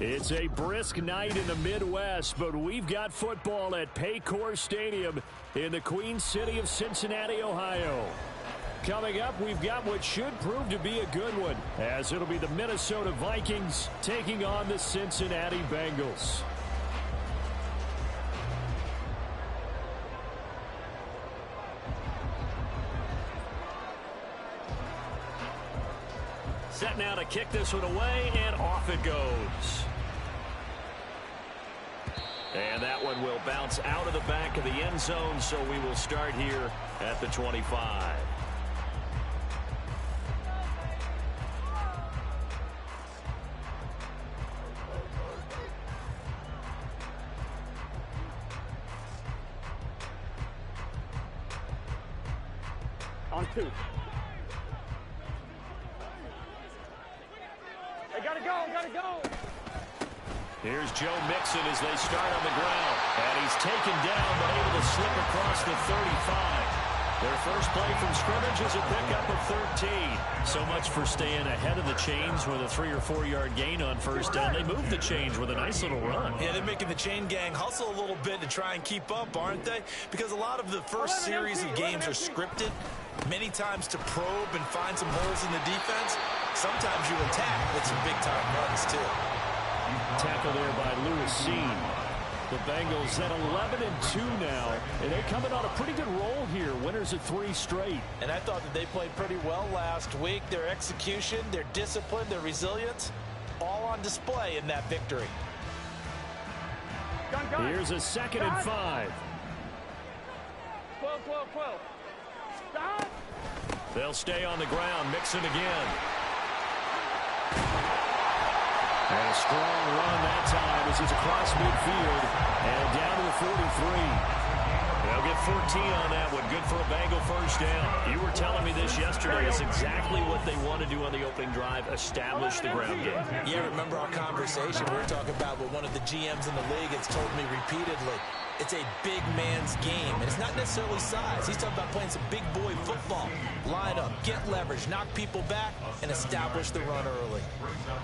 It's a brisk night in the Midwest, but we've got football at Paycor Stadium in the Queen City of Cincinnati, Ohio. Coming up, we've got what should prove to be a good one, as it'll be the Minnesota Vikings taking on the Cincinnati Bengals. Set now to kick this one away, and off it goes. And that one will bounce out of the back of the end zone, so we will start here at the 25. On 2. They gotta go. Here's Joe Mixon as they start on the ground. And he's taken down, but able to slip across the 35. Their first play from scrimmage is a pickup of 13. So much for staying ahead of the chains with a 3 or 4 yard gain on first down. They moved the chains with a nice little run. Yeah, they're making the chain gang hustle a little bit to try and keep up, aren't they? Because a lot of the first series of games are scripted, many times to probe and find some holes in the defense. Sometimes you attack with some big-time runs, too. Tackle there by Lewis Seen. The Bengals at 11-2 now, and they're coming on a pretty good roll here. Winners of 3 straight. And I thought that they played pretty well last week. Their execution, their discipline, their resilience, all on display in that victory. Here's a 2nd and 5. 12. Stop. They'll stay on the ground. Mixon again. And a strong run that time as he's across midfield and down to the 43. They'll get 14 on that one. Good for a Bengal first down. You were telling me this yesterday. It's exactly what they want to do on the opening drive, establish the ground game. Yeah, remember our conversation? We were talking about what one of the GMs in the league has told me repeatedly. It's a big man's game, and it's not necessarily size. He's talking about playing some big boy football. Line up, get leverage, knock people back, and establish the run early.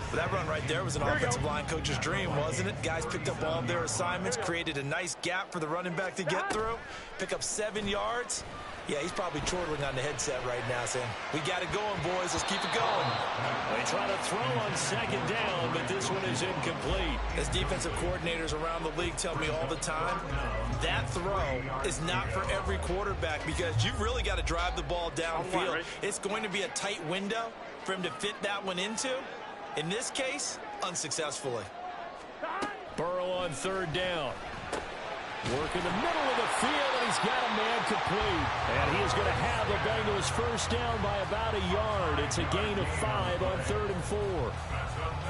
But that run right there was an offensive line coach's dream, wasn't it? Guys picked up all of their assignments, created a nice gap for the running back to get through, pick up 7 yards. Yeah, he's probably chortling on the headset right now saying, we got it going, boys. Let's keep it going. They try to throw on 2nd down, but this one is incomplete. As defensive coordinators around the league tell me all the time, that throw is not for every quarterback because you've really got to drive the ball downfield. It's going to be a tight window for him to fit that one into. In this case, unsuccessfully. Burrow on 3rd down. Work in the middle of the field, and he's got a man complete. And he is going to have the Bengals first down by about a yard. It's a gain of 5 on 3rd and 4.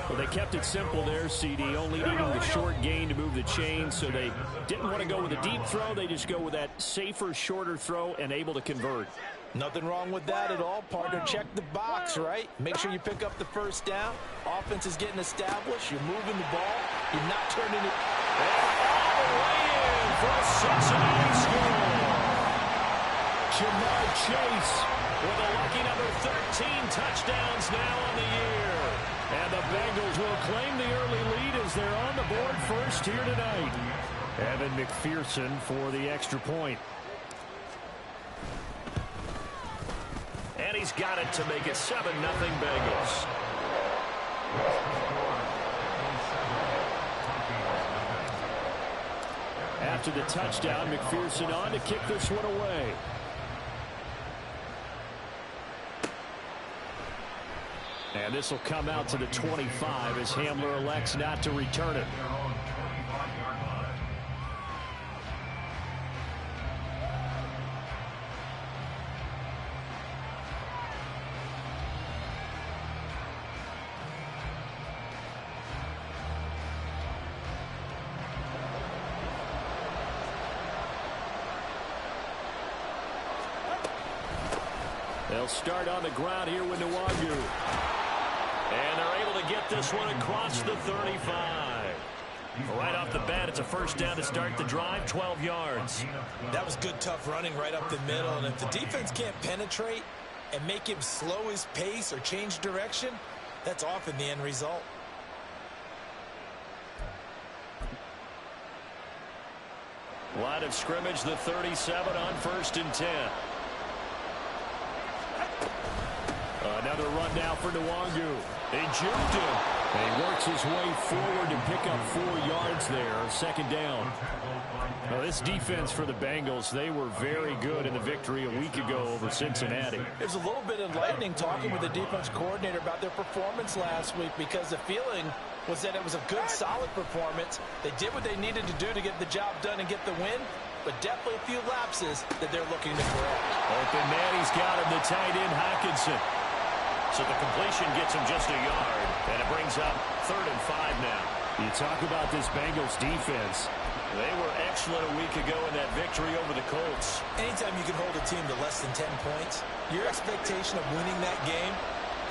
Well, they kept it simple there, CD, only needing the short gain to move the chain, so they didn't want to go with a deep throw. They just go with that safer, shorter throw and able to convert. Nothing wrong with that at all, partner. Check the box, right? Make sure you pick up the first down. Offense is getting established. You're moving the ball. You're not turning it. All the way in for a Cincinnati score. Jamar Chase with a lucky number 13 touchdowns now on the year. And the Bengals will claim the early lead as they're on the board first here tonight. Evan McPherson for the extra point. And he's got it to make it 7-0 Bengals. After the touchdown, McPherson on to kick this one away. And this will come out to the 25 as Hamler elects not to return it. They'll start on the ground here with Nwangu. And they're able to get this one across the 35. Right off the bat, it's a first down to start the drive, 12 yards. That was good, tough running right up the middle. And if the defense can't penetrate and make him slow his pace or change direction, that's often the end result. Line of scrimmage, the 37 on 1st and 10. Another run now for Nwangu. They juked him. He works his way forward to pick up 4 yards there. 2nd down. Now, this defense for the Bengals, they were very good in the victory a week ago over Cincinnati. It was a little bit enlightening talking with the defense coordinator about their performance last week, because the feeling was that it was a good, solid performance. They did what they needed to do to get the job done and get the win, but definitely a few lapses that they're looking to correct. Open man, he's got him, the tight end, Hockenson. So the completion gets him just a yard, and it brings up 3rd and 5 now. You talk about this Bengals defense. They were excellent a week ago in that victory over the Colts. Anytime you can hold a team to less than 10 points, your expectation of winning that game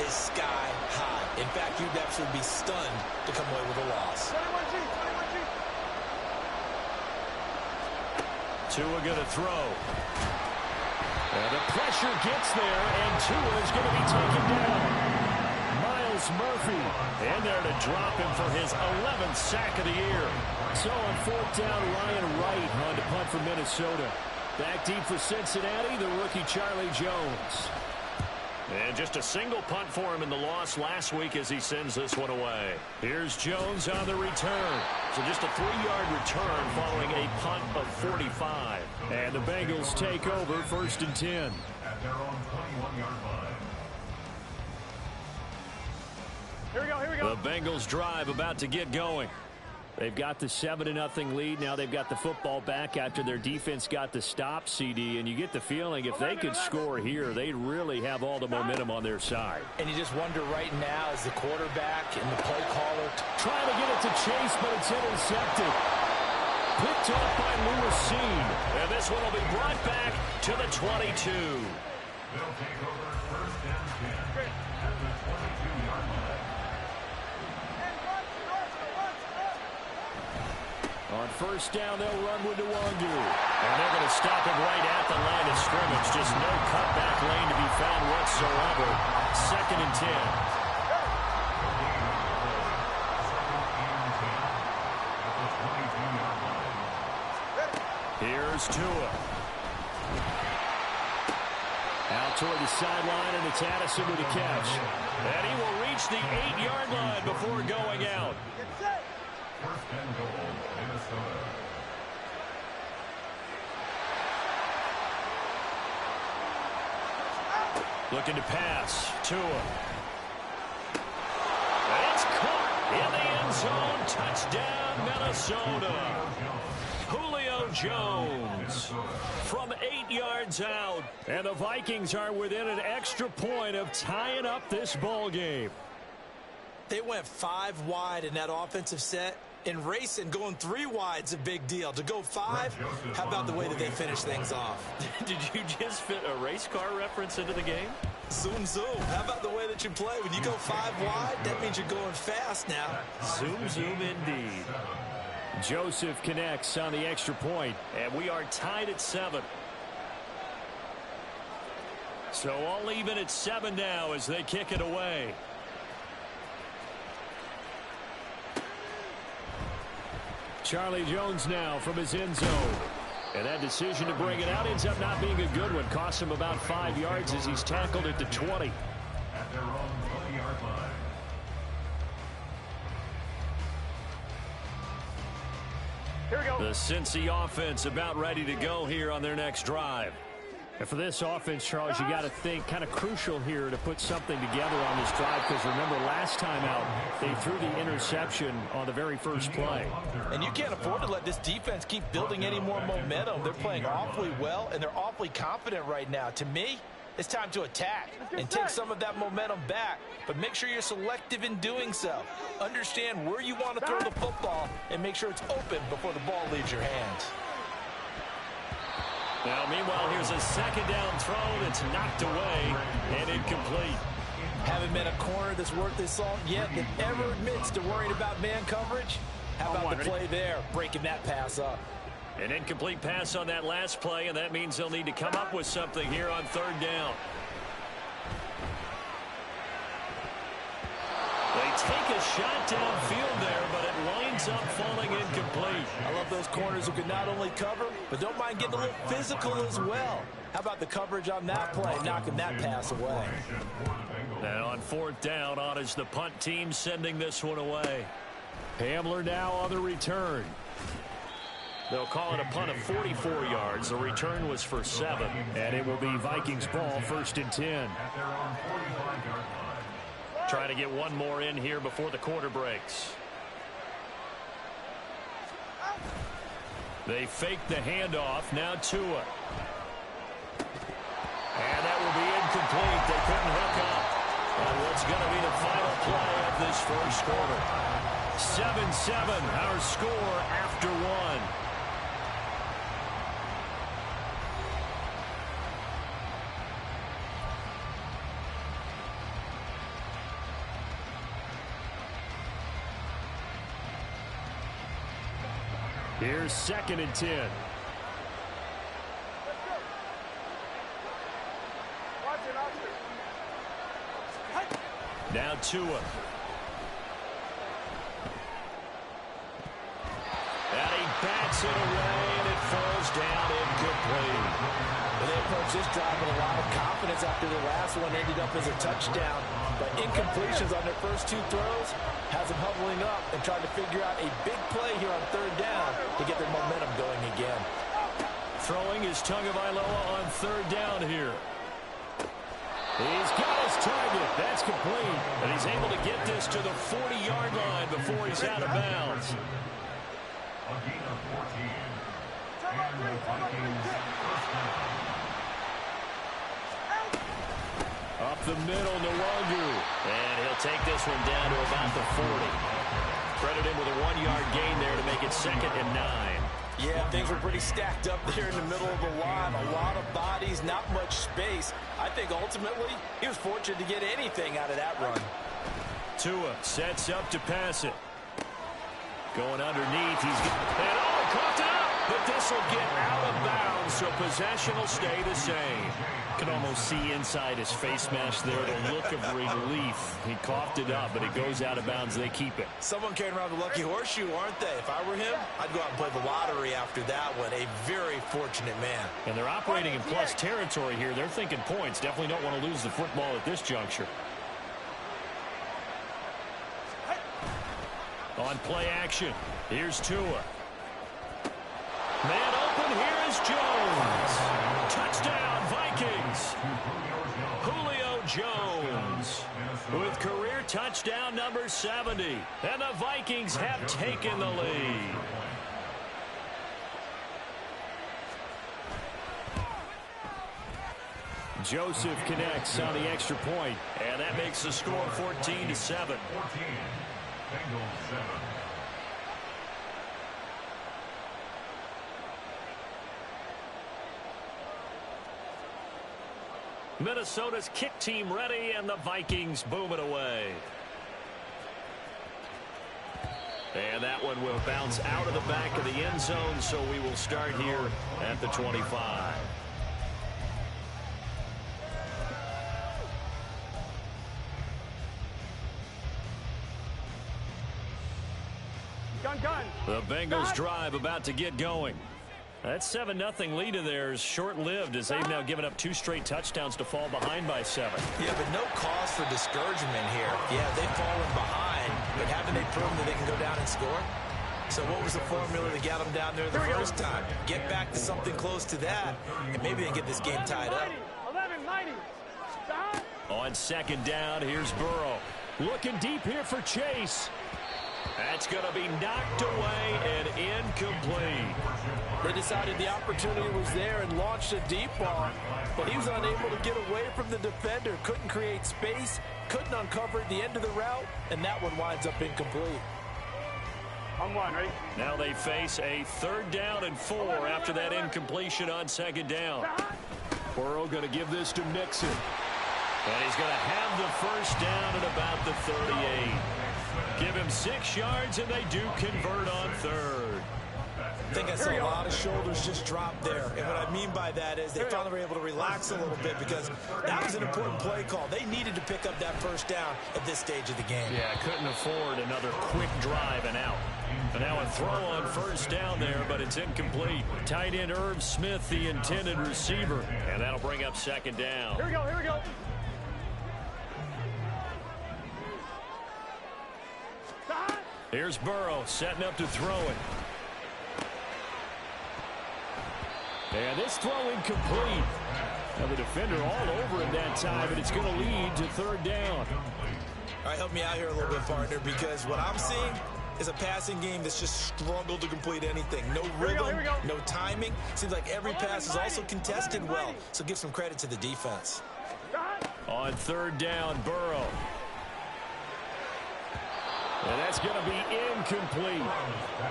is sky high. In fact, you'd absolutely be stunned to come away with a loss. 21G, 21G. Tua going to throw. And the pressure gets there, and Tua is going to be taken down. Miles Murphy in there to drop him for his 11th sack of the year. So on 4th down, Ryan Wright on to punt for Minnesota. Back deep for Cincinnati, the rookie Charlie Jones. And just a single punt for him in the loss last week as he sends this one away. Here's Jones on the return. So just a 3-yard return following a punt of 45. And the Bengals take over 1st and 10. At their own 21-yard line. Here we go, here we go. The Bengals drive about to get going. They've got the 7-0 lead. Now they've got the football back after their defense got the stop, CD. And you get the feeling if they could score here, they really have all the momentum on their side. And you just wonder right now, as the quarterback and the play caller Trying to get it to Chase, but it's intercepted. Picked off by Lewisine. And this one will be brought back to the 22. They'll take over 1st and 10 at the 22-yard line. On 1st down, they'll run with Nwangu. And they're going to stop him right at the line of scrimmage. Just no cutback lane to be found whatsoever. 2nd and 10. Here's Tua. Out toward the sideline, and it's Addison with a catch. And he will reach the 8-yard line before going out. 1st and goal, Minnesota. Looking to pass. Tua. And it's caught in the end zone. Touchdown, Minnesota. Julio Jones from 8 yards out. And the Vikings are within an extra point of tying up this ball game. They went 5 wide in that offensive set. And racing, going 3 wide's a big deal. To go 5, how about the way that they finish things off? Did you just fit a race car reference into the game? Zoom, zoom. How about the way that you play? When you go 5 wide, that means you're going fast now. Zoom, zoom indeed. Joseph connects on the extra point, and we are tied at 7. So all even at 7 now as they kick it away. Charlie Jones now from his end zone. And that decision to bring it out ends up not being a good one. Costs him about 5 yards as he's tackled at the 20. At their own 20-yard line. Here we go. The Cincy offense about ready to go here on their next drive. And for this offense, Charles, you got to think kind of crucial here to put something together on this drive, because remember last time out they threw the interception on the very first play. And you can't afford to let this defense keep building any more momentum. They're playing awfully well, and they're awfully confident right now. To me, it's time to attack and take some of that momentum back, but make sure you're selective in doing so. Understand where you want to throw the football and make sure it's open before the ball leaves your hands. Now, meanwhile, here's a 2nd down throw that's knocked away and incomplete. Haven't been a corner that's worth his salt yet that ever admits to worrying about man coverage. How about the play there, breaking that pass up? An incomplete pass on that last play, and that means they'll need to come up with something here on 3rd down. They take a shot downfield there, but it lines ends up falling incomplete. I love those corners who can not only cover, but don't mind getting a little physical as well. How about the coverage on that play, knocking that pass away? And on fourth down, on is the punt team sending this one away. Hamler now on the return. They'll call it a punt of 44 yards. The return was for 7. And it will be Vikings ball, 1st and 10. Trying to get one more in here before the quarter breaks. They fake the handoff. Now Tua. And that will be incomplete. They couldn't hook up. And what's going to be the final play of this first quarter? 7-7, our score after 1. Here's 2nd and 10. Now Tua. And he bats it away, and it falls down incomplete. Well, they approach this drive with a lot of confidence after their last one ended up as a touchdown. But incompletions on their first 2 throws has them huddling up and trying to figure out a big play here on 3rd down to get their momentum going again. Throwing is Tagovailoa on 3rd down here. He's got his target. That's complete. And he's able to get this to the 40-yard line before he's out of bounds. A gain of 14. And the Vikings first down. Up the middle, Nwangu. And he'll take this one down to about the 40. Credit him with a 1-yard gain there to make it 2nd and 9. Yeah, things were pretty stacked up there in the middle of the line. A lot of bodies, not much space. I think ultimately he was fortunate to get anything out of that run. Tua sets up to pass it. Going underneath. He's got it. Oh, he caught it up. But this will get out of bounds, so possession will stay the same. Can almost see inside his face mask there the look of relief. He coughed it up, but it goes out of bounds. They keep it. Someone carrying around the lucky horseshoe, aren't they? If I were him, I'd go out and play the lottery after that one. A very fortunate man. And they're operating in plus territory here. They're thinking points. Definitely don't want to lose the football at this juncture. On play action, here's Tua. Man open, here is Jones. Touchdown, Vikings. Julio Jones with career touchdown number 70. And the Vikings have taken the lead. Joseph connects on the extra point, and that makes the score 14-7. 14. Bengals 7. Minnesota's kick team ready, and the Vikings boom it away. And that one will bounce out of the back of the end zone, so we will start here at the 25. Gun. The Bengals drive about to get going. That 7-0 lead of theirs short-lived as they've now given up 2 straight touchdowns to fall behind by 7. Yeah, but no cause for discouragement here. Yeah, they've fallen behind, but haven't they proven that they can go down and score? So what was the formula to get them down there the first time? Get back to something close to that, and maybe they get this game tied up. 11-90. On 2nd down, here's Burrow. Looking deep here for Chase. That's going to be knocked away and incomplete. They decided the opportunity was there and launched a deep ball, but he was unable to get away from the defender, couldn't create space, couldn't uncover at the end of the route, and that one winds up incomplete. On 1, ready? Now they face a 3rd down and 4 after that incompletion on 2nd down. Burrow going to give this to Mixon. And he's going to have the first down at about the 38. Give him 6 yards, and they do convert on 3rd. I think I saw a lot of shoulders just drop there. And what I mean by that is they finally were able to relax a little bit because that was an important play call. They needed to pick up that first down at this stage of the game. Yeah, couldn't afford another quick drive and out. And now a throw on first down there, but it's incomplete. Tight end Irv Smith, the intended receiver. And that'll bring up second down. Here we go, here we go. Here's Burrow setting up to throw it. And this throw incomplete. Now the defender all over him that time, but it's going to lead to third down. All right, help me out here a little bit, partner, because what I'm seeing is a passing game that's just struggled to complete anything. No rhythm, no timing. Seems like every pass is also contested well, so give some credit to the defense. On third down, Burrow. And that's going to be incomplete.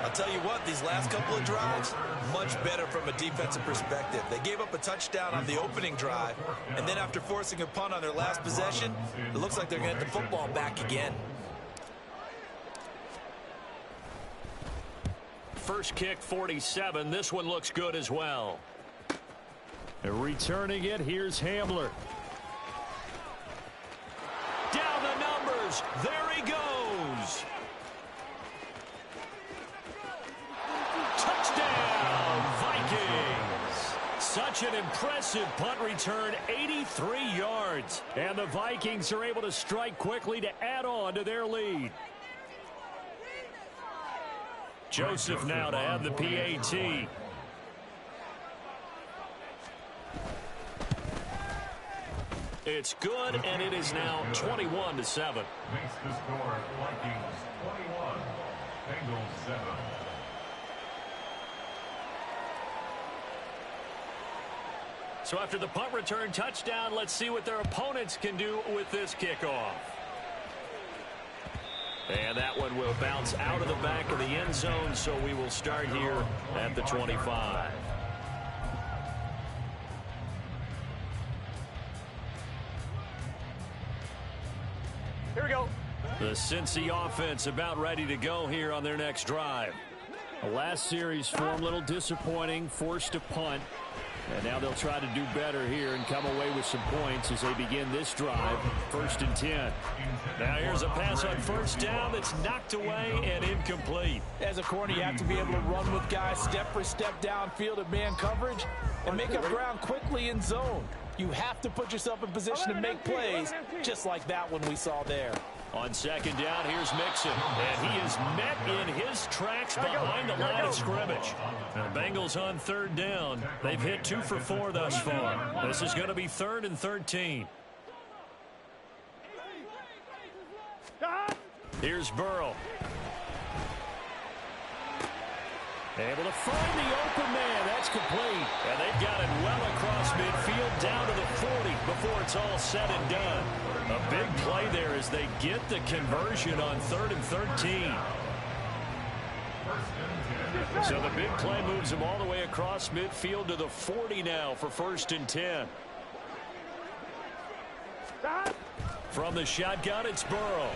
I'll tell you what, these last couple of drives, much better from a defensive perspective. They gave up a touchdown on the opening drive, and then after forcing a punt on their last possession, it looks like they're going to get the football back again. First kick, 47. This one looks good as well. And returning it, here's Hamler. Down the numbers. There he goes. Touchdown, Vikings. Such an impressive punt return, 83 yards. And the Vikings are able to strike quickly to add on to their lead. Joseph now to have the PAT. It's good, and it is now 21-7. Makes the score Vikings 21, Bengals 7. So after the punt return touchdown, let's see what their opponents can do with this kickoff. And that one will bounce out of the back of the end zone, so we will start here at the 25. Here we go. The Cincy offense about ready to go here on their next drive. The last series form a little disappointing, forced a punt. And now they'll try to do better here and come away with some points as they begin this drive, 1st and 10. Now here's a pass on first down that's knocked away and incomplete. As a corner, you have to be able to run with guys step for step downfield in man coverage and make up ground quickly in zone. You have to put yourself in position to make plays, just like that one we saw there. On second down, here's Mixon, and he is met in his tracks behind the line of scrimmage. And the Bengals on third down. They've hit 2 for 4 thus far. This is going to be 3rd and 13. Here's Burrow. Able to find the open man. That's complete. And they've got it well across midfield down to the 40 before it's all said and done. A big play there as they get the conversion on 3rd and 13. So the big play moves them all the way across midfield to the 40 now for 1st and 10. From the shotgun, it's Burrow.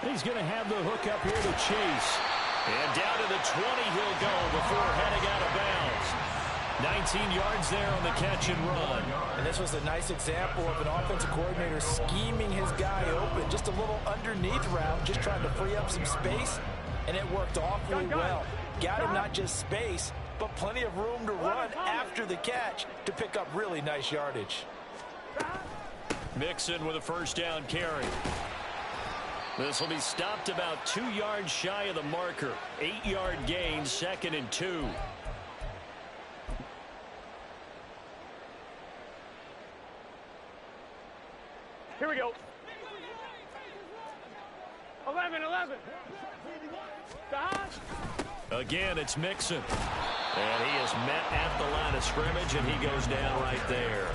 He's going to have the hook up here to Chase. And down to the 20 he'll go before heading out of bounds. 19 yards there on the catch and run. And this was a nice example of an offensive coordinator scheming his guy open. Just a little underneath route, just trying to free up some space. And it worked awfully well. Got him not just space, but plenty of room to run after the catch to pick up really nice yardage. Mixon with a first down carry. This will be stopped about 2 yards shy of the marker. 8-yard gain, 2nd and 2. Here we go. 11. Again, it's Mixon. And he is met at the line of scrimmage, and he goes down right there.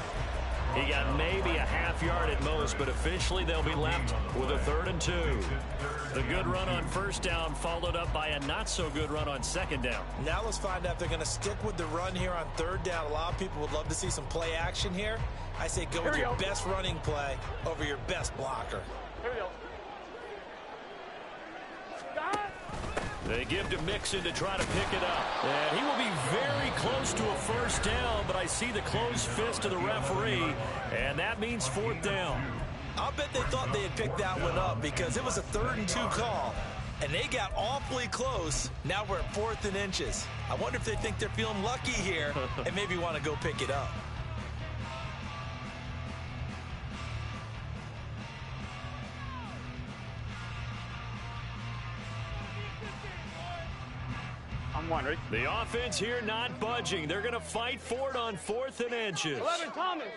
He got maybe a half yard at most, but officially they'll be left with a 3rd and 2. The good run on first down followed up by a not-so-good run on second down. Now let's find out if they're going to stick with the run here on 3rd down. A lot of people would love to see some play action here. I say go with your best running play over your best blocker. Here we go. They give to Mixon to try to pick it up. And he will be very close to a first down, but I see the closed fist of the referee, and that means fourth down. I'll bet they thought they had picked that one up because it was a 3rd and 2 call, and they got awfully close. Now we're at 4th and inches. I wonder if they think they're feeling lucky here and maybe want to go pick it up. I'm one, ready? The offense here not budging. They're going to fight for it on 4th and inches. 11, Thomas.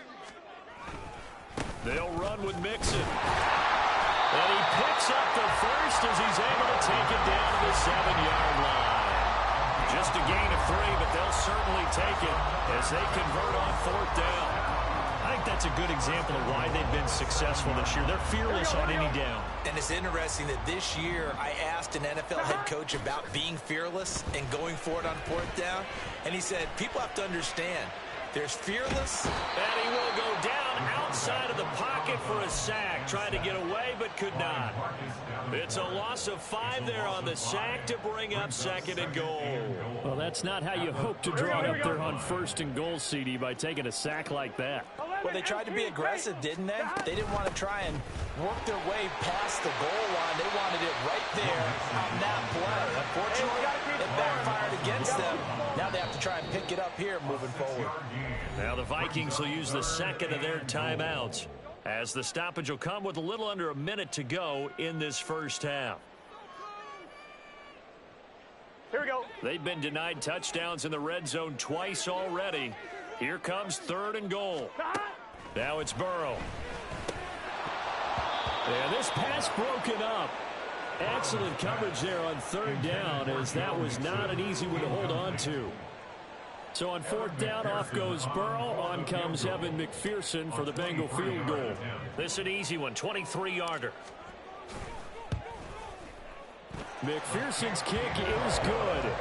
They'll run with Mixon. And he picks up the first as he's able to take it down to the 7-yard line. Just a gain of 3, but they'll certainly take it as they convert on 4th down. I think that's a good example of why they've been successful this year. They're fearless on any down. And it's interesting that this year I asked an NFL head coach about being fearless and going for it on 4th down. And he said, people have to understand, there's fearless. And he will go down outside of the pocket for a sack. Tried to get away, but could not. It's a loss of 5 there on the sack to bring up 2nd and goal. Well, that's not how you hope to draw it up there on 1st and goal, CD, by taking a sack like that. Well, they tried to be aggressive, didn't they? They didn't want to try and work their way past the goal line. They wanted it right there on that play. Unfortunately, it backfired against them. Now they have to try and pick it up here moving forward. Now the Vikings will use the 2nd of their timeouts as the stoppage will come with a little under a minute to go in this first half. Here we go. They've been denied touchdowns in the red zone twice already. Here comes 3rd and goal. Now it's Burrow. And this pass broken up. Excellent coverage there on 3rd down, as that was not an easy one to hold on to. So on 4th down, off goes Burrow. On comes Evan McPherson for the Bengal field goal. This is an easy one, 23-yarder. McPherson's kick is good.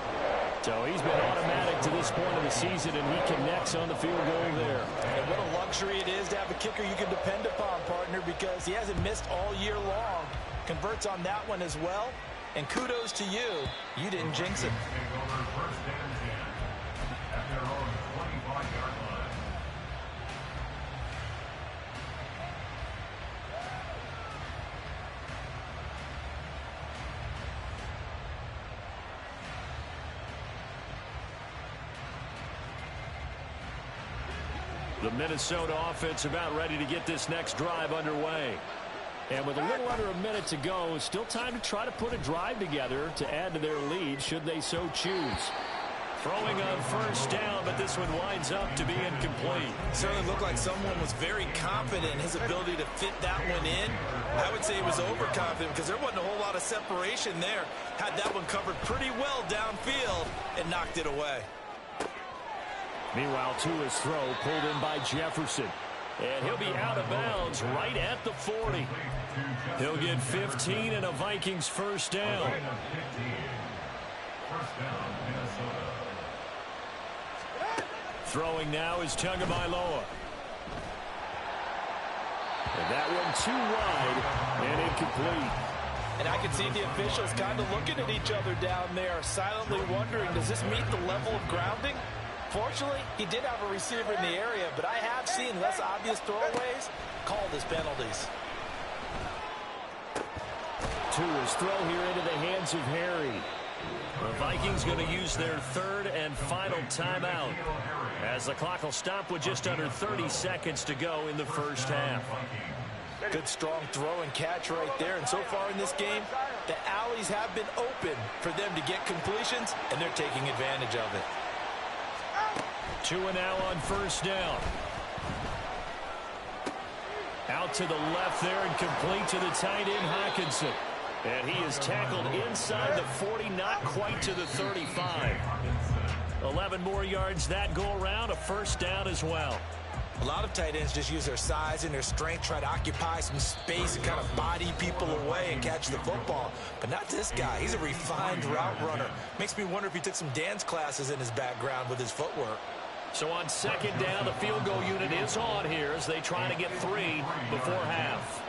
So he's been automatic to this point of the season, and he connects on the field goal there. And what a luxury it is to have a kicker you can depend upon, partner, because he hasn't missed all year long. Converts on that one as well. And kudos to you. You didn't jinx it. The Minnesota offense about ready to get this next drive underway. And with a little under a minute to go, still time to try to put a drive together to add to their lead should they so choose. Throwing on 1st down, but this one winds up to be incomplete. Certainly looked like someone was very confident in his ability to fit that one in. I would say he was overconfident because there wasn't a whole lot of separation there. Had that one covered pretty well downfield and knocked it away. Meanwhile, Tua's throw pulled in by Jefferson. And he'll be out of bounds right at the 40. He'll get 15 and a Vikings first down. Throwing now is Tagovailoa. And that one too wide and incomplete. And I can see the officials kind of looking at each other down there, silently wondering, does this meet the level of grounding? Fortunately, he did have a receiver in the area, but I have seen less obvious throwaways called as penalties. Tua's throw here into the hands of Harry. The Vikings going to use their 3rd and final timeout as the clock will stop with just under 30 seconds to go in the first half. Good strong throw and catch right there. And so far in this game, the alleys have been open for them to get completions, and they're taking advantage of it. Tua now on 1st down. Out to the left there and complete to the tight end, Hockenson. And he is tackled inside the 40, not quite to the 35. 11 more yards that go around, a first down as well. A lot of tight ends just use their size and their strength, try to occupy some space and kind of body people away and catch the football. But not this guy. He's a refined route runner. Makes me wonder if he took some dance classes in his background with his footwork. So on 2nd down, the field goal unit is on here as they try to get 3 before half.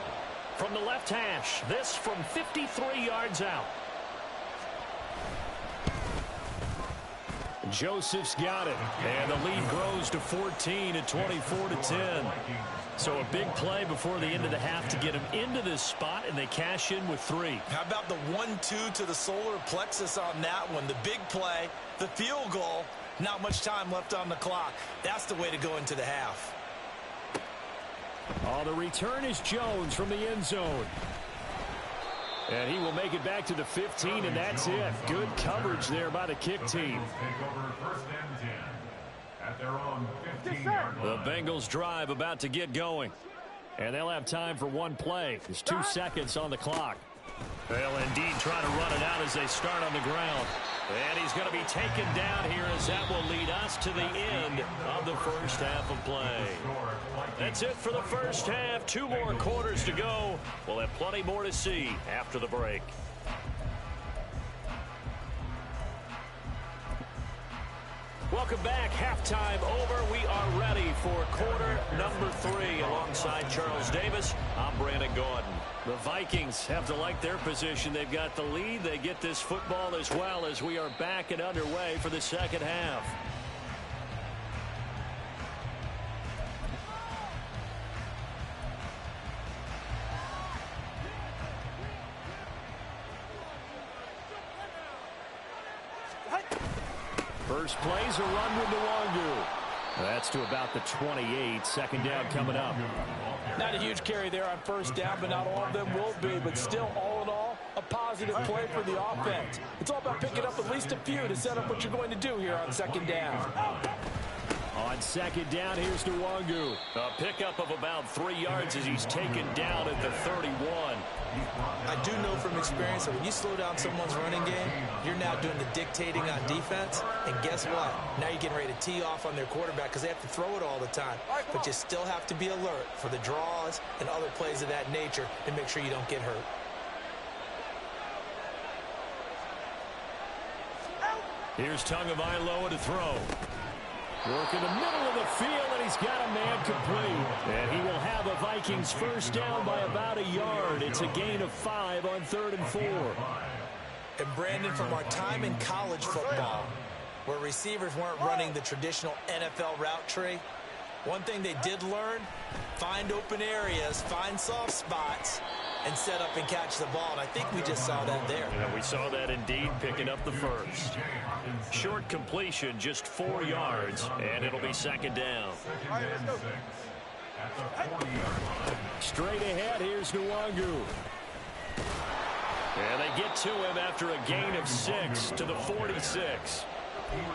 From the left hash, this from 53 yards out. Joseph's got it. And the lead grows to 14 at 24-10. So a big play before the end of the half to get them into this spot, and they cash in with 3. How about the 1-2 to the solar plexus on that one? The big play, the field goal, not much time left on the clock. That's the way to go into the half. The return is Jones from the end zone. And he will make it back to the 15, and that's it. Good coverage there by the kick team. The Bengals drive about to get going. And they'll have time for one play. There's 2 seconds on the clock. They'll indeed try to run it out as they start on the ground. And he's going to be taken down here as that will lead us to the end of the first half of play. That's it for the first half. 2 more quarters to go. We'll have plenty more to see after the break. Welcome back. Halftime over. We are ready for quarter number 3. Alongside Charles Davis, I'm Brandon Gaudin. The Vikings have to like their position. They've got the lead. They get this football as well as we are back and underway for the second half. First play's a run with Nwangu. That's to about the 28. Second down coming up. Not a huge carry there on first down, but not all of them will be. But still, all in all, a positive play for the offense. It's all about picking up at least a few to set up what you're going to do here on second down. On second down, here's Nwangu. A pickup of about 3 yards as he's taken down at the 31. I do know from experience that when you slow down someone's running game, you're now doing the dictating on defense. And guess what? Now you're getting ready to tee off on their quarterback because they have to throw it all the time. But you still have to be alert for the draws and other plays of that nature and make sure you don't get hurt. Here's Tagovailoa to throw. Work in the middle of the field, and he's got a man complete. And he will have the Vikings first down by about a yard. It's a gain of 5 on 3rd and 4. And Brandon, from our time in college football, where receivers weren't running the traditional NFL route tree, one thing they did learn, find open areas, find soft spots, and set up and catch the ball. And I think we just saw that there. Yeah, we saw that indeed, picking up the first. Short completion, just 4 yards, and it'll be second down. Straight ahead, here's Nwangu. And they get to him after a gain of 6 to the 46.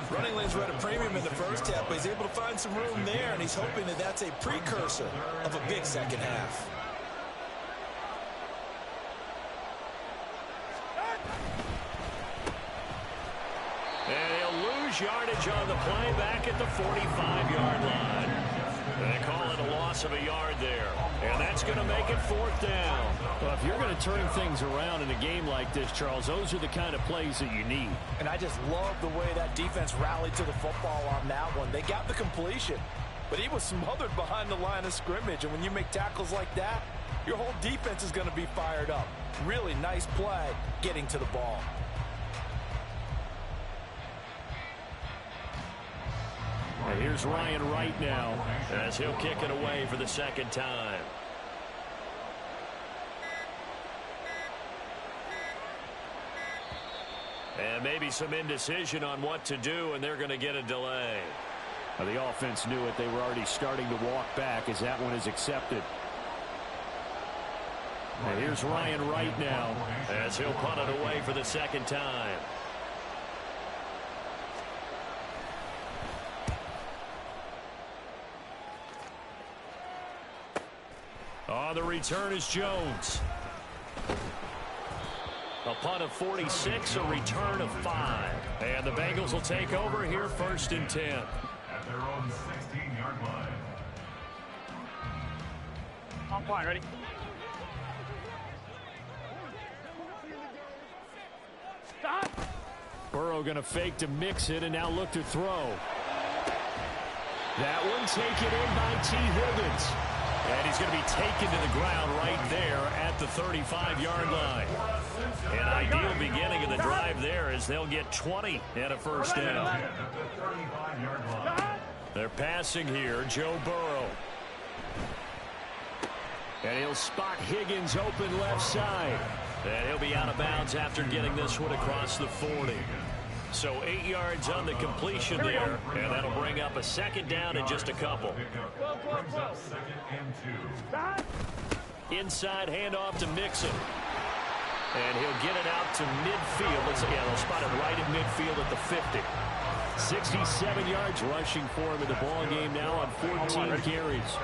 Running lanes were at a premium in the first half, but he's able to find some room there, and he's hoping that that's a precursor of a big second half. And he'll lose yardage on the play back at the 45-yard line. They call it a loss of a yard there. And that's going to make it 4th down. Well, if you're going to turn things around in a game like this, Charles, those are the kind of plays that you need. And I just love the way that defense rallied to the football on that one. They got the completion, but he was smothered behind the line of scrimmage. And when you make tackles like that, your whole defense is going to be fired up. Really nice play getting to the ball. And here's Ryan Wright now as he'll kick it away for the second time. And maybe some indecision on what to do, and they're going to get a delay. Well, the offense knew it. They were already starting to walk back as that one is accepted. And here's Ryan Wright now as he'll punt it away for the second time. On the return is Jones. A punt of 46, a return of 5. And the Bengals will take over here 1st and 10. At their own 16-yard line. On point, ready? Stop! Burrow going to fake to mix it and now look to throw. That one taken in by T. Higgins. And he's going to be taken to the ground right there at the 35-yard line. An ideal beginning of the drive there as they'll get 20 and a first down. They're passing here, Joe Burrow. And he'll spot Higgins open left side. And he'll be out of bounds after getting this one across the 40. So 8 yards on the completion there, and that'll bring up a second down in just a couple. Inside handoff to Mixon. And he'll get it out to midfield. They'll spot it right at midfield at the 50. 67 yards rushing for him in the ball game now on 14 carries.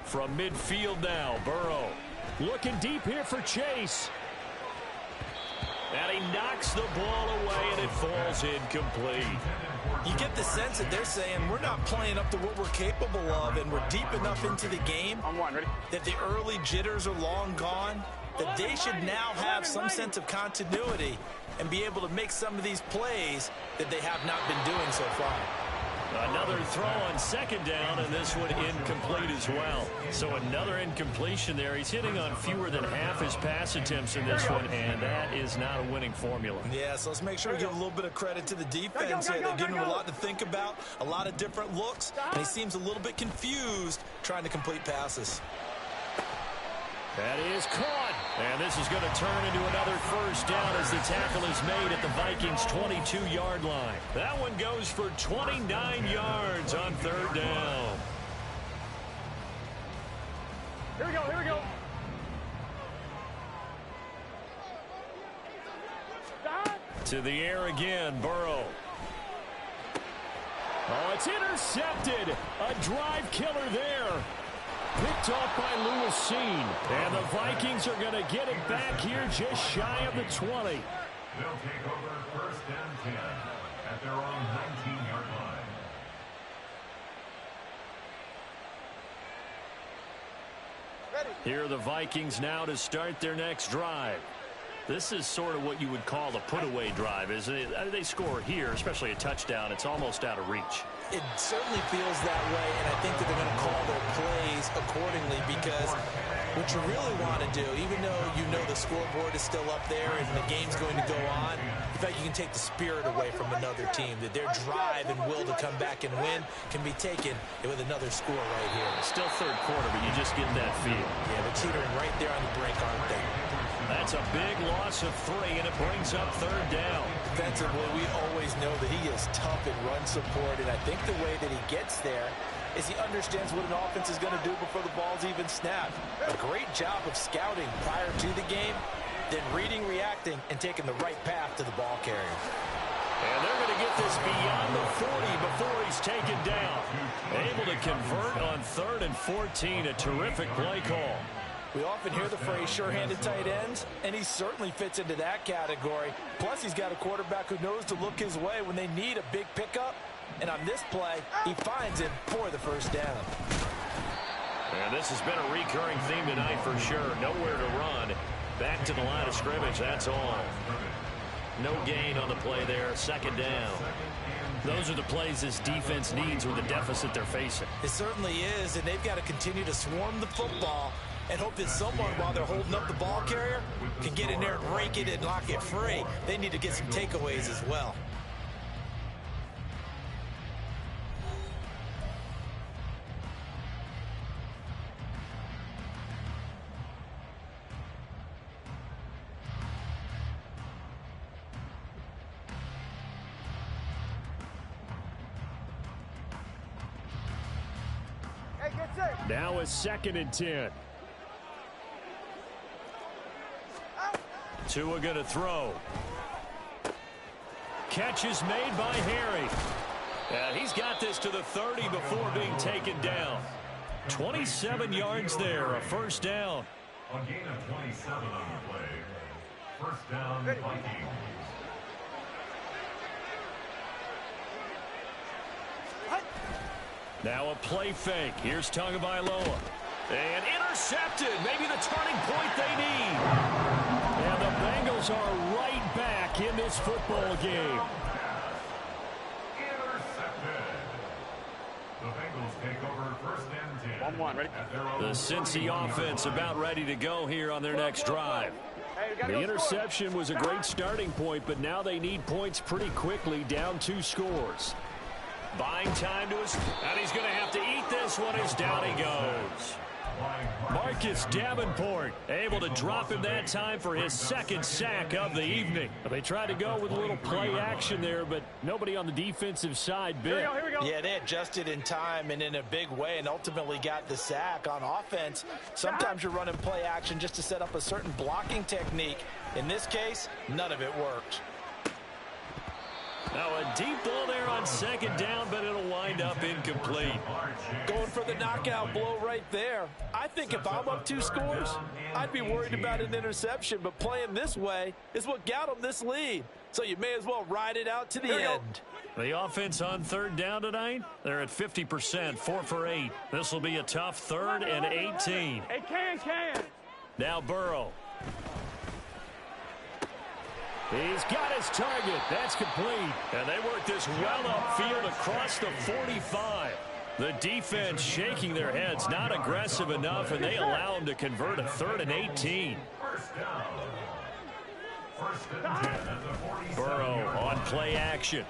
From midfield now, Burrow looking deep here for Chase. And he knocks the ball away, and it falls incomplete. You get the sense that they're saying we're not playing up to what we're capable of, and we're deep enough into the game that the early jitters are long gone, that they should now have some sense of continuity and be able to make some of these plays that they have not been doing so far. Another throw on second down, and this one incomplete as well. So another incompletion there. He's hitting on fewer than half his pass attempts in this one, and that is not a winning formula. Yeah, so let's make sure we give a little bit of credit to the defense here. They're giving him a lot to think about, a lot of different looks, and he seems a little bit confused trying to complete passes. That is caught. And this is going to turn into another first down as the tackle is made at the Vikings' 22-yard line. That one goes for 29 yards on third down. Here we go, here we go. To the air again, Burrow. Oh, it's intercepted. A drive killer there. Picked off by Lewis Seen. And the Vikings are going to get it back here just shy of the 20. They'll take over first and 10 at their own 19-yard line. Here are the Vikings now to start their next drive. This is sort of what you would call a put-away drive. They score here, especially a touchdown, it's almost out of reach. It certainly feels that way, and I think that they're going to call their plays accordingly, because what you really want to do, even though you know the scoreboard is still up there and the game's going to go on, in fact, you can take the spirit away from another team, that their drive and will to come back and win can be taken with another score right here. Still third quarter, but you just get that feel. Yeah, they're teetering right there on the break, aren't they? That's a big loss of 3, and it brings up third down. Defensively, we always know that he is tough in run support, and I think the way that he gets there is he understands what an offense is going to do before the ball's even snapped. A great job of scouting prior to the game, then reading, reacting, and taking the right path to the ball carrier. And they're going to get this beyond the 40 before he's taken down. Able to convert on 3rd and 14, a terrific play call. We often hear the phrase sure-handed tight ends, and he certainly fits into that category. Plus, he's got a quarterback who knows to look his way when they need a big pickup. And on this play, he finds it for the first down. And this has been a recurring theme tonight for sure. Nowhere to run. Back to the line of scrimmage, that's all. No gain on the play there, second down. Those are the plays this defense needs with the deficit they're facing. It certainly is, and they've got to continue to swarm the football and hope that someone, while they're holding up the ball carrier, can get in there and rake it and lock it free. They need to get some takeaways as well. Now a 2nd and 10. Tua going to throw. Catch is made by Harry. And he's got this to the 30 before being taken down. 27 yards there, a first down. A gain of 27 on the play. First down, Vikings. Now a play fake. Here's Tagovailoa. And intercepted. Maybe the turning point they need. And the Bengals are right back in this football game. Intercepted. take over first and 10. 1-1, ready? The Cincy offense about ready to go here on their next drive. The interception was a great starting point, but now they need points pretty quickly, down 2 scores. Buying time to his, and he's going to have to eat this one as down he goes. Marcus Davenport able to drop him that time for his 2nd sack of the evening. They tried to go with a little play action there, but nobody on the defensive side bit. Here we go. Yeah, they adjusted in time and in a big way and ultimately got the sack. On offense, sometimes you're running play action just to set up a certain blocking technique. In this case, none of it worked. Now a deep ball there on 2nd down, but it'll wind up incomplete. Going for the knockout blow right there. I think if I'm up 2 scores, I'd be worried about an interception, but playing this way is what got them this lead. So you may as well ride it out to the end. The offense on 3rd down tonight, they're at 50%, 4 for 8. This will be a tough 3rd and 18. Hey, can. Now Burrow. He's got his target. That's complete. And they work this well upfield across the 45. The defense shaking their heads, not aggressive enough, and they allow him to convert a 3rd and 18. Burrow on play action.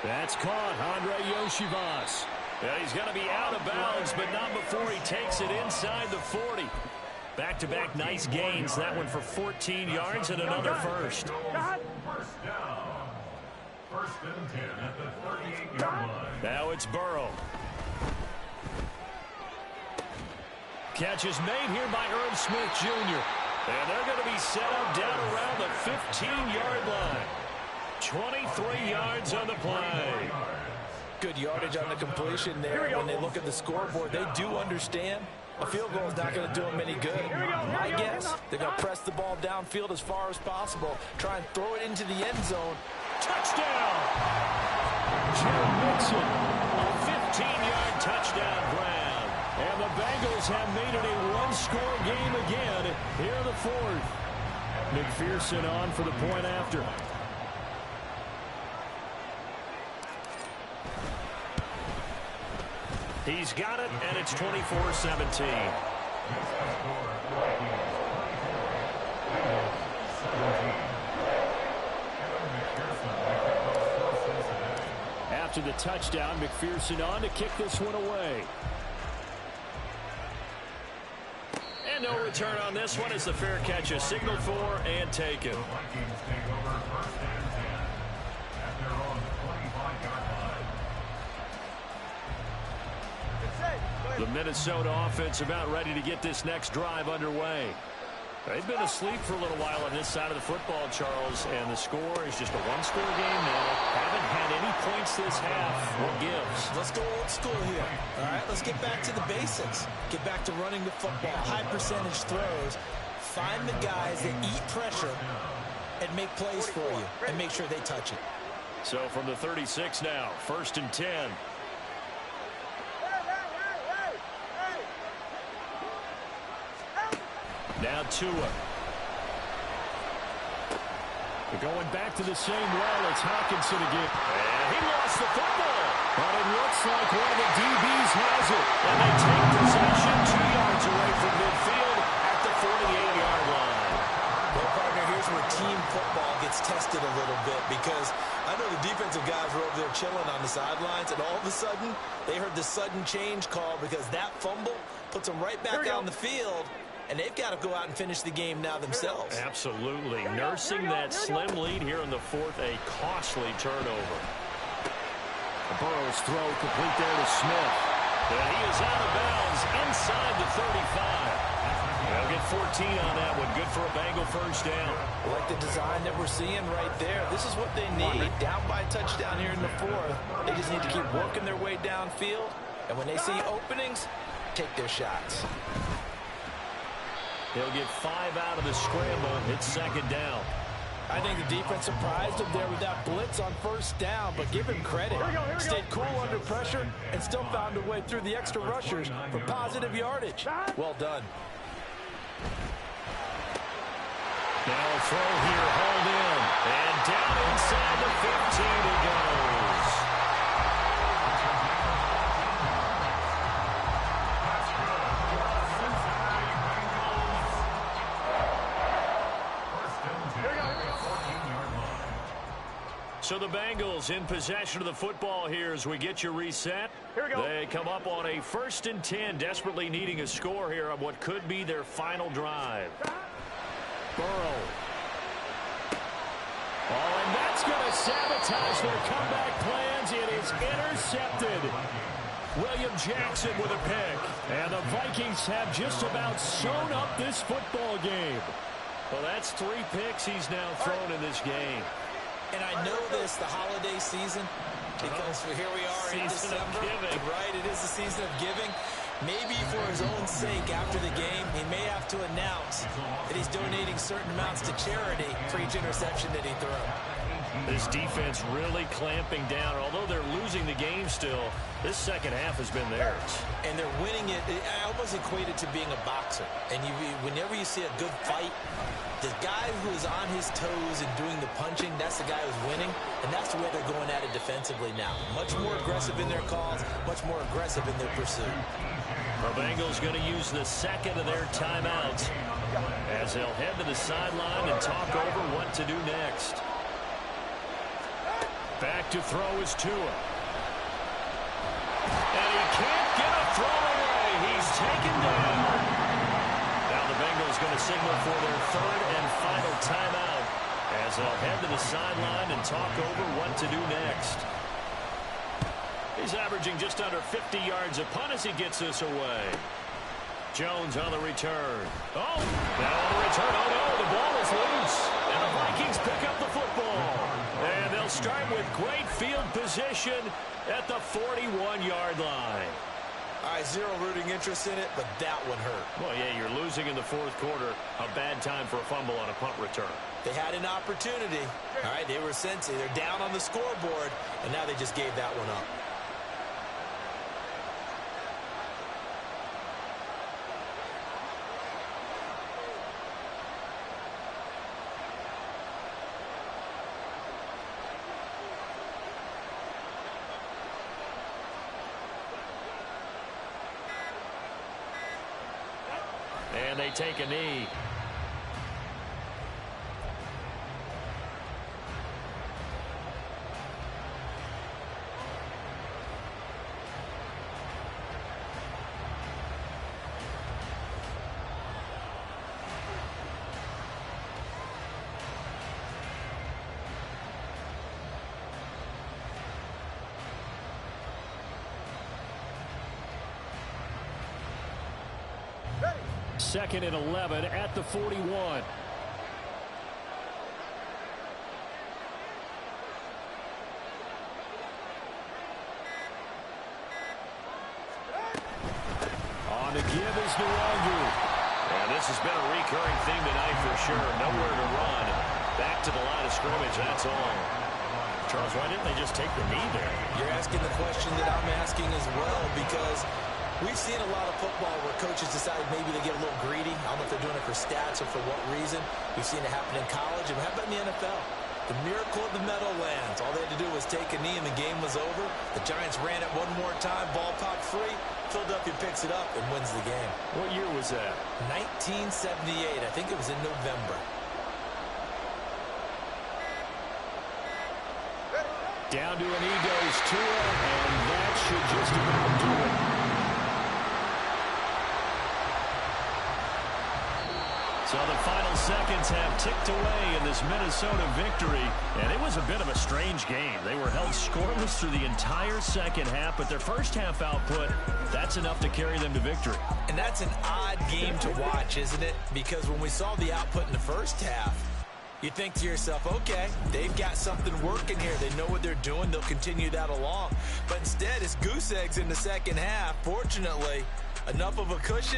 That's caught. Andre Yoshivas. Yeah, he's going to be out of bounds, but not before he takes it inside the 40. Back-to-back nice gains. That one for 14 yards and another first. First down. First and 10 at the 38-yard line. Now it's Burrow. Catch is made here by Irv Smith Jr. And they're going to be set up down around the 15-yard line. 23 yards on the play. Good yardage on the completion there. When they look at the scoreboard, they do understand a field goal is not going to do them any good. My guess, they're going to press the ball downfield as far as possible, try and throw it into the end zone. Touchdown! Joe Mixon, a 15-yard touchdown grab. And the Bengals have made it a one-score game again here in the 4th. McPherson on for the point after. He's got it, and it's 24-17. After the touchdown, McPherson on to kick this one away. And no return on this one as the fair catch is signaled for and taken. The Minnesota offense about ready to get this next drive underway. They've been asleep for a little while on this side of the football, Charles, and the score is just a one-score game now. Haven't had any points this half. What gives? Let's go old school here. All right, let's get back to the basics. Get back to running the football, high percentage throws. Find the guys that eat pressure and make plays for you and make sure they touch it. So from the 36 now, 1st and 10. Now Tua. They're going back to the same well. It's Hawkinson again. And he lost the football. But it looks like one of the DBs has it. And they take possession 2 yards away from midfield at the 48-yard line. Well, partner, here's where team football gets tested a little bit because I know the defensive guys were over there chilling on the sidelines, and all of a sudden, they heard the sudden change call because that fumble puts them right back out on the field. And they've got to go out and finish the game now themselves. Absolutely. Nursing that slim lead here in the 4th, a costly turnover. Burrow's throw complete there to Smith. And he is out of bounds inside the 35. They'll get 14 on that one. Good for a Bengal first down. I like the design that we're seeing right there. This is what they need. Down by a touchdown here in the 4th. They just need to keep working their way downfield. And when they see openings, take their shots. He'll get 5 out of the scramble. It's 2nd down. I think the defense surprised him there with that blitz on 1st down, but give him credit. Stayed cool under pressure and still found a way through the extra rushers for positive yardage. Well done. Now a throw here, hauled in. And down inside the 15 he goes. So the Bengals in possession of the football here as we get you reset. Here we go. They come up on a 1st and 10, desperately needing a score here on what could be their final drive. Burrow. Oh, and that's going to sabotage their comeback plans. It is intercepted. William Jackson with a pick. And the Vikings have just about sewn up this football game. Well, that's 3 picks he's now thrown in this game. And I know this, the holiday season, because here we are in December. Giving. Right, it is the season of giving. Maybe for his own sake after the game, he may have to announce that he's donating certain amounts to charity for each interception that he threw. This defense really clamping down. Although they're losing the game still, this second half has been theirs. And they're winning it. I almost equate it to being a boxer. And whenever you see a good fight, the guy who is on his toes and doing the punching, that's the guy who's winning. And that's the way they're going at it defensively now. Much more aggressive in their calls, much more aggressive in their pursuit. The Bengals going to use the second of their timeouts as they'll head to the sideline and talk over what to do next. Back to throw is Tua. And he can't get a throw away. He's taken down. Now the Bengals going to signal for their 3rd and final timeout as they'll head to the sideline and talk over what to do next. He's averaging just under 50 yards a punt as he gets this away. Jones on the return. Oh, now on the return. Oh, no, the ball is loose. And the Vikings pick up the football. And they'll start with great field position at the 41-yard line. All right, zero rooting interest in it, but that one hurt. Well, yeah, you're losing in the 4th quarter. A bad time for a fumble on a punt return. They had an opportunity. All right, they were sensitive. They're down on the scoreboard, and now they just gave that one up. And they take a knee. Second and 11 at the 41. On the give is Nwangu. And this has been a recurring theme tonight for sure. Nowhere to run. Back to the line of scrimmage, that's all. Charles, why didn't they just take the knee there? You're asking the question that I'm asking as well, because we've seen a lot of football where coaches decide maybe they get a little greedy. I don't know if they're doing it for stats or for what reason. We've seen it happen in college. And how about in the NFL? The miracle of the Meadowlands. All they had to do was take a knee and the game was over. The Giants ran it one more time. Ball popped free. Philadelphia picks it up and wins the game. What year was that? 1978. I think it was in November. Down to an knee goes Tua, and that should just about do it. So the final seconds have ticked away in this Minnesota victory, and it was a bit of a strange game. They were held scoreless through the entire second half, but their first half output, that's enough to carry them to victory. And that's an odd game to watch, isn't it? Because when we saw the output in the first half, you think to yourself, okay, they've got something working here. They know what they're doing. They'll continue that along. But instead, it's goose eggs in the second half. Fortunately, enough of a cushion